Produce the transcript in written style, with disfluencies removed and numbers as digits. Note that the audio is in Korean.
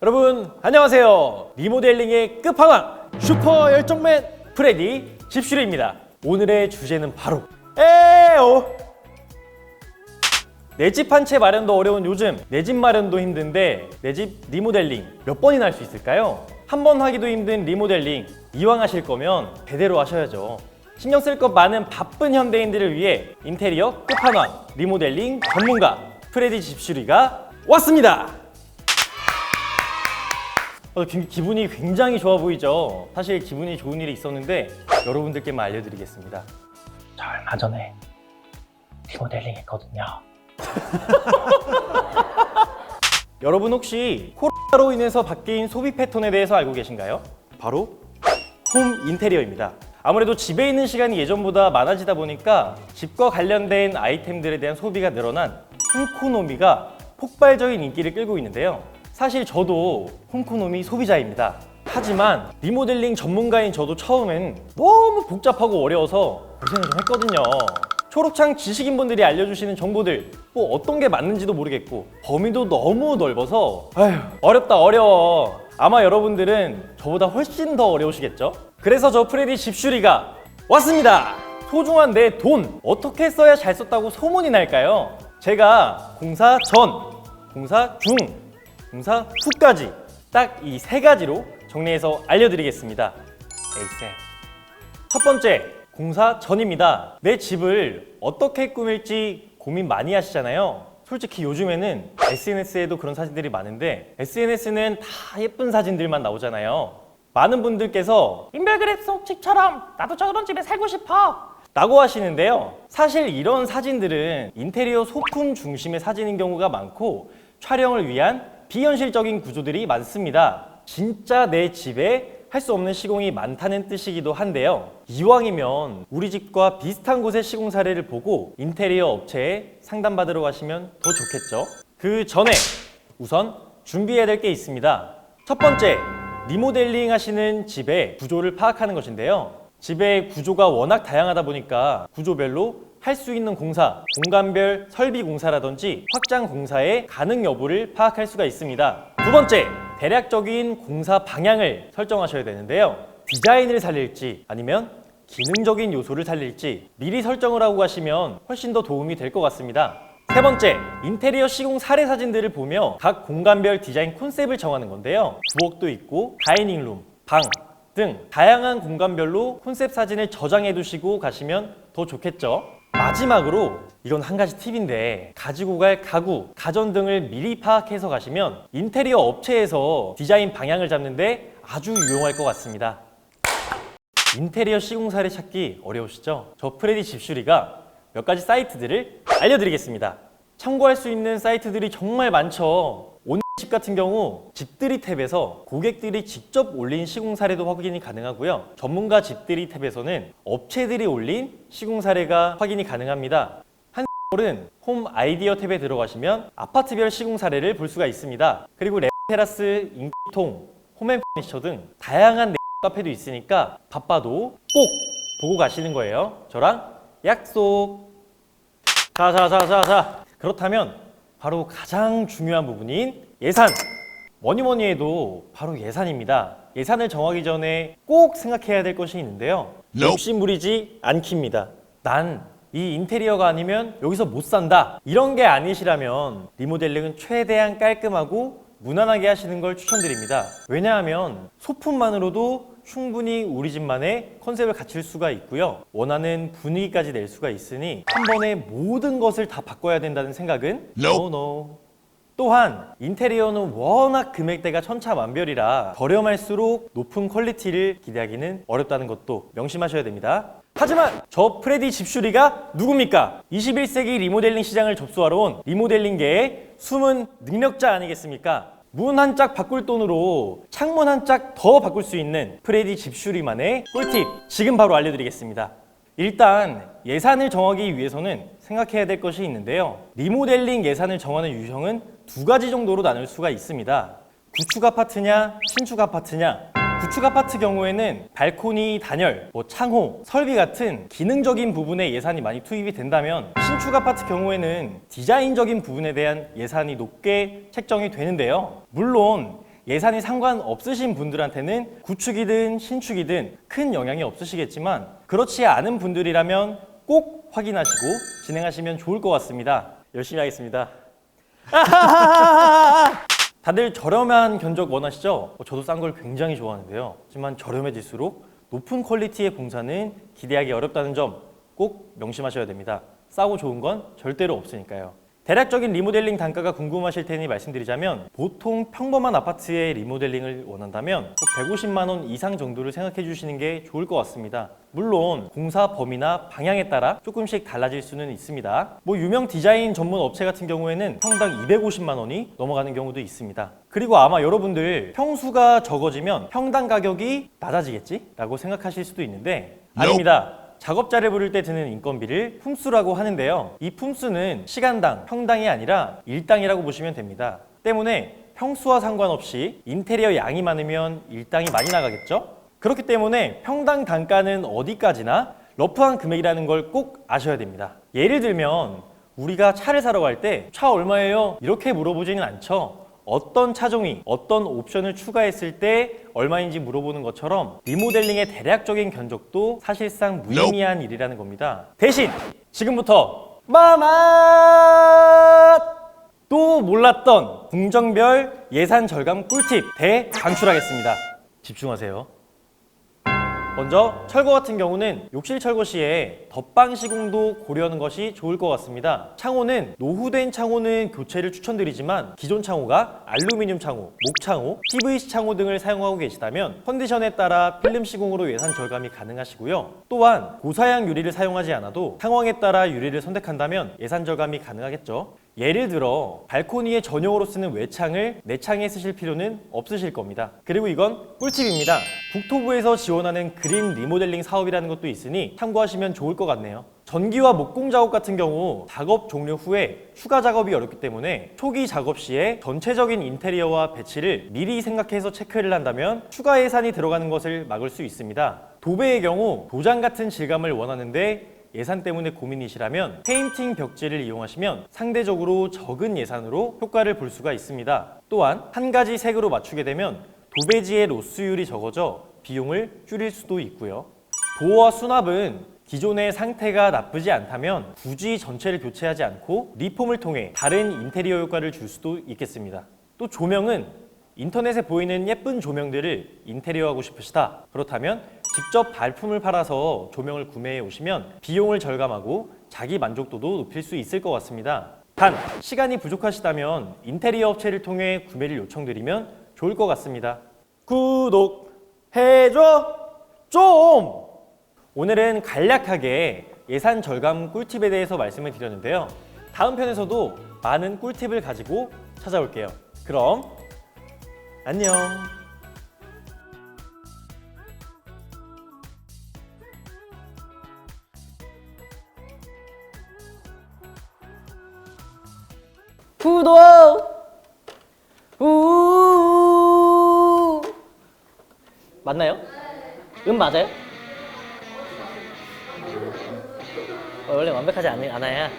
여러분 안녕하세요. 리모델링의 끝판왕 슈퍼 열정맨 프레디 집슈리입니다. 오늘의 주제는 바로 에오. 내 집 한 채 마련도 어려운 요즘, 내 집 마련도 힘든데 내 집 리모델링 몇 번이나 할 수 있을까요? 한 번 하기도 힘든 리모델링, 이왕 하실 거면 제대로 하셔야죠. 신경 쓸 것 많은 바쁜 현대인들을 위해 인테리어 끝판왕 리모델링 전문가 프레디 집슈리가 왔습니다. 기분이 굉장히 좋아 보이죠? 사실 기분이 좋은 일이 있었는데 여러분들께만 알려드리겠습니다. 저 얼마 전에 리모델링 했거든요. 여러분 혹시 코로나로 인해서 바뀐 소비 패턴에 대해서 알고 계신가요? 바로 홈 인테리어입니다. 아무래도 집에 있는 시간이 예전보다 많아지다 보니까 집과 관련된 아이템들에 대한 소비가 늘어난 홈코노미가 폭발적인 인기를 끌고 있는데요. 사실 저도 홈코노미 소비자입니다. 하지만 리모델링 전문가인 저도 처음엔 너무 복잡하고 어려워서 고생을 좀 했거든요. 초록창 지식인분들이 알려주시는 정보들 뭐 어떤 게 맞는지도 모르겠고 범위도 너무 넓어서 어렵다 어려워. 아마 여러분들은 저보다 훨씬 더 어려우시겠죠? 그래서 저 프레디 집슈리가 왔습니다. 소중한 내 돈 어떻게 써야 잘 썼다고 소문이 날까요? 제가 공사 전, 공사 중, 공사 후까지 딱 이 세 가지로 정리해서 알려드리겠습니다. 에이쌤. 첫 번째, 공사 전입니다. 내 집을 어떻게 꾸밀지 고민 많이 하시잖아요. 솔직히 요즘에는 SNS에도 그런 사진들이 많은데 SNS는 다 예쁜 사진들만 나오잖아요. 많은 분들께서 인별그램 속 집처럼 나도 저런 집에 살고 싶어 라고 하시는데요. 사실 이런 사진들은 인테리어 소품 중심의 사진인 경우가 많고 촬영을 위한 비현실적인 구조들이 많습니다. 진짜 내 집에 할 수 없는 시공이 많다는 뜻이기도 한데요. 이왕이면 우리 집과 비슷한 곳의 시공 사례를 보고 인테리어 업체에 상담받으러 가시면 더 좋겠죠. 그 전에 우선 준비해야 될 게 있습니다. 첫 번째, 리모델링 하시는 집의 구조를 파악하는 것인데요. 집의 구조가 워낙 다양하다 보니까 구조별로 할 수 있는 공사, 공간별 설비 공사라든지 확장 공사의 가능 여부를 파악할 수가 있습니다. 두 번째, 대략적인 공사 방향을 설정하셔야 되는데요. 디자인을 살릴지 아니면 기능적인 요소를 살릴지 미리 설정을 하고 가시면 훨씬 더 도움이 될 것 같습니다. 세 번째, 인테리어 시공 사례 사진들을 보며 각 공간별 디자인 콘셉트를 정하는 건데요. 부엌도 있고 다이닝룸, 방 등 다양한 공간별로 콘셉트 사진을 저장해 두시고 가시면 더 좋겠죠. 마지막으로 이건 한 가지 팁인데 가지고 갈 가구, 가전 등을 미리 파악해서 가시면 인테리어 업체에서 디자인 방향을 잡는데 아주 유용할 것 같습니다. 인테리어 시공 사례 찾기 어려우시죠? 저 프레디 집슈리가 몇 가지 사이트들을 알려드리겠습니다. 참고할 수 있는 사이트들이 정말 많죠. 온집 같은 경우 집들이 탭에서 고객들이 직접 올린 시공 사례도 확인이 가능하고요. 전문가 집들이 탭에서는 업체들이 올린 시공 사례가 확인이 가능합니다. 한솔은 홈 아이디어 탭에 들어가시면 아파트별 시공 사례를 볼 수가 있습니다. 그리고 레테라스, 인기통, 홈앤퍼니처 등 다양한 카페도 있으니까 바빠도 꼭 보고 가시는 거예요. 저랑 약속. 자. 그렇다면 바로 가장 중요한 부분인 예산. 뭐니 해도 바로 예산입니다. 예산을 정하기 전에 꼭 생각해야 될 것이 있는데요. 욕심 부리지 않기입니다. 난 이 인테리어가 아니면 여기서 못 산다. 이런 게 아니시라면 리모델링은 최대한 깔끔하고 무난하게 하시는 걸 추천드립니다. 왜냐하면 소품만으로도 충분히 우리 집만의 컨셉을 갖출 수가 있고요. 원하는 분위기까지 낼 수가 있으니 한 번에 모든 것을 다 바꿔야 된다는 생각은 No. 또한 인테리어는 워낙 금액대가 천차만별이라 저렴할수록 높은 퀄리티를 기대하기는 어렵다는 것도 명심하셔야 됩니다. 하지만 저 프레디 집슈리가 누굽니까? 21세기 리모델링 시장을 접수하러 온 리모델링계의 숨은 능력자 아니겠습니까? 문 한 짝 바꿀 돈으로 창문 한 짝 더 바꿀 수 있는 프레디 집슈리만의 꿀팁 지금 바로 알려드리겠습니다. 일단 예산을 정하기 위해서는 생각해야 될 것이 있는데요. 리모델링 예산을 정하는 유형은 두 가지 정도로 나눌 수가 있습니다. 구축 아파트냐 신축 아파트냐. 구축 아파트 경우에는 발코니, 단열, 창호, 설비 같은 기능적인 부분에 예산이 많이 투입이 된다면 신축 아파트 경우에는 디자인적인 부분에 대한 예산이 높게 책정이 되는데요. 물론 예산이 상관없으신 분들한테는 구축이든 신축이든 큰 영향이 없으시겠지만 그렇지 않은 분들이라면 꼭 확인하시고 진행하시면 좋을 것 같습니다. 열심히 하겠습니다. 다들 저렴한 견적 원하시죠? 저도 싼 걸 굉장히 좋아하는데요. 하지만 저렴해질수록 높은 퀄리티의 공사는 기대하기 어렵다는 점 꼭 명심하셔야 됩니다. 싸고 좋은 건 절대로 없으니까요. 대략적인 리모델링 단가가 궁금하실 테니 말씀드리자면 보통 평범한 아파트의 리모델링을 원한다면 꼭 150만 원 이상 정도를 생각해 주시는 게 좋을 것 같습니다. 물론 공사 범위나 방향에 따라 조금씩 달라질 수는 있습니다. 유명 디자인 전문 업체 같은 경우에는 평당 250만 원이 넘어가는 경우도 있습니다. 그리고 아마 여러분들 평수가 적어지면 평당 가격이 낮아지겠지? 라고 생각하실 수도 있는데 아닙니다. 작업자를 부를 때 드는 인건비를 품수라고 하는데요. 이 품수는 시간당, 평당이 아니라 일당이라고 보시면 됩니다. 때문에 평수와 상관없이 인테리어 양이 많으면 일당이 많이 나가겠죠? 그렇기 때문에 평당 단가는 어디까지나 러프한 금액이라는 걸 꼭 아셔야 됩니다. 예를 들면 우리가 차를 사러 갈 때 차 얼마예요? 이렇게 물어보지는 않죠. 어떤 차종이 어떤 옵션을 추가했을 때 얼마인지 물어보는 것처럼 리모델링의 대략적인 견적도 사실상 무의미한 일이라는 겁니다. 대신 지금부터 또 몰랐던 궁정별 예산 절감 꿀팁 대방출하겠습니다. 집중하세요. 먼저 철거 같은 경우는 욕실 철거 시에 덧방 시공도 고려하는 것이 좋을 것 같습니다. 창호는 노후된 창호는 교체를 추천드리지만 기존 창호가 알루미늄 창호, 목창호, PVC 창호 등을 사용하고 계시다면 컨디션에 따라 필름 시공으로 예산 절감이 가능하시고요. 또한 고사양 유리를 사용하지 않아도 상황에 따라 유리를 선택한다면 예산 절감이 가능하겠죠. 예를 들어 발코니에 전용으로 쓰는 외창을 내창에 쓰실 필요는 없으실 겁니다. 그리고 이건 꿀팁입니다. 국토부에서 지원하는 그린 리모델링 사업이라는 것도 있으니 참고하시면 좋을 것 같네요. 전기와 목공 작업 같은 경우 작업 종료 후에 추가 작업이 어렵기 때문에 초기 작업 시에 전체적인 인테리어와 배치를 미리 생각해서 체크를 한다면 추가 예산이 들어가는 것을 막을 수 있습니다. 도배의 경우 도장 같은 질감을 원하는데 예산 때문에 고민이시라면 페인팅 벽지를 이용하시면 상대적으로 적은 예산으로 효과를 볼 수가 있습니다. 또한 한 가지 색으로 맞추게 되면 도배지의 로스율이 적어져 비용을 줄일 수도 있고요. 도어와 수납은 기존의 상태가 나쁘지 않다면 굳이 전체를 교체하지 않고 리폼을 통해 다른 인테리어 효과를 줄 수도 있겠습니다. 또 조명은 인터넷에 보이는 예쁜 조명들을 인테리어하고 싶으시다. 그렇다면 직접 발품을 팔아서 조명을 구매해 오시면 비용을 절감하고 자기 만족도도 높일 수 있을 것 같습니다. 단, 시간이 부족하시다면 인테리어 업체를 통해 구매를 요청드리면 좋을 것 같습니다. 구독해줘 좀! 오늘은 간략하게 예산 절감 꿀팁에 대해서 말씀을 드렸는데요. 다음 편에서도 많은 꿀팁을 가지고 찾아올게요. 그럼 안녕! 구독! 우 맞나요? 맞아요? 원래 완벽하지 않아야